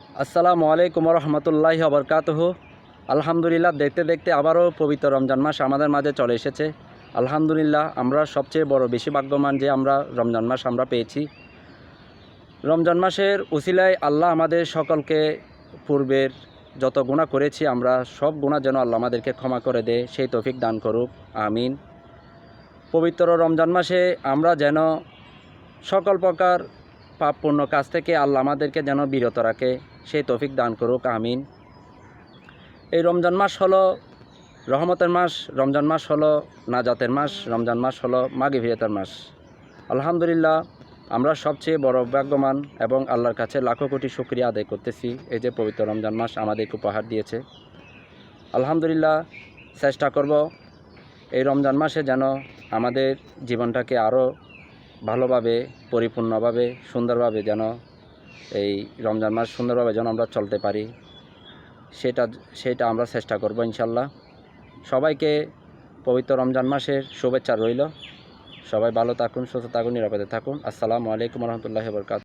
আসসালামু আলাইকুম রহমতুল্লাহি ওবরকাতুহু। আলহামদুলিল্লাহ, দেখতে দেখতে আবারও পবিত্র রমজান মাস আমাদের মাঝে চলে এসেছে। আলহামদুলিল্লাহ, আমরা সবচেয়ে বেশি ভাগ্যবান যে আমরা রমজান মাস আমরা পেয়েছি। রমজান মাসের উসিলায় আল্লাহ আমাদের সকলকে পূর্বের যত গুনাহ করেছি আমরা সব গুনাহ যেন আল্লাহ আমাদেরকে ক্ষমা করে দেয়, সেই তৌফিক দান করুক, আমিন। পবিত্র রমজান মাসে আমরা যেন সকল প্রকার পাপ পূর্ণ কাজ থেকে আল্লাহ আমাদেরকে যেন বিরত রাখে, সেই তৌফিক দান করুক, আমিন। এই রমজান মাস হলো রহমতের মাস, রমজান মাস হলো নাজাতের মাস, রমজান মাস হলো মাগফিরাতের মাস। আলহামদুলিল্লাহ, আমরা সবচেয়ে বড় ভাগ্যবান এবং আল্লাহর কাছে লাখো কোটি শুকরিয়া আদায় করতেছি এই যে পবিত্র রমজান মাস আমাদেরকে উপহার দিয়েছে। আলহামদুলিল্লাহ, চেষ্টা করব এই রমজান মাসে যেন আমাদের জীবনটাকে আরও ভালোভাবে, পরিপূর্ণভাবে, সুন্দরভাবে যেন এই রমজান মাস সুন্দরভাবে যেন আমরা চলতে পারি, সেটা আমরা চেষ্টা করব ইনশাল্লাহ। সবাইকে পবিত্র রমজান মাসের শুভেচ্ছা রইল। সবাই ভালো থাকুন, সুস্থ থাকুন, নিরাপদে থাকুন। আসসালামু আলাইকুম রহমতুল্লাহি ওয়া বারাকাতুহু।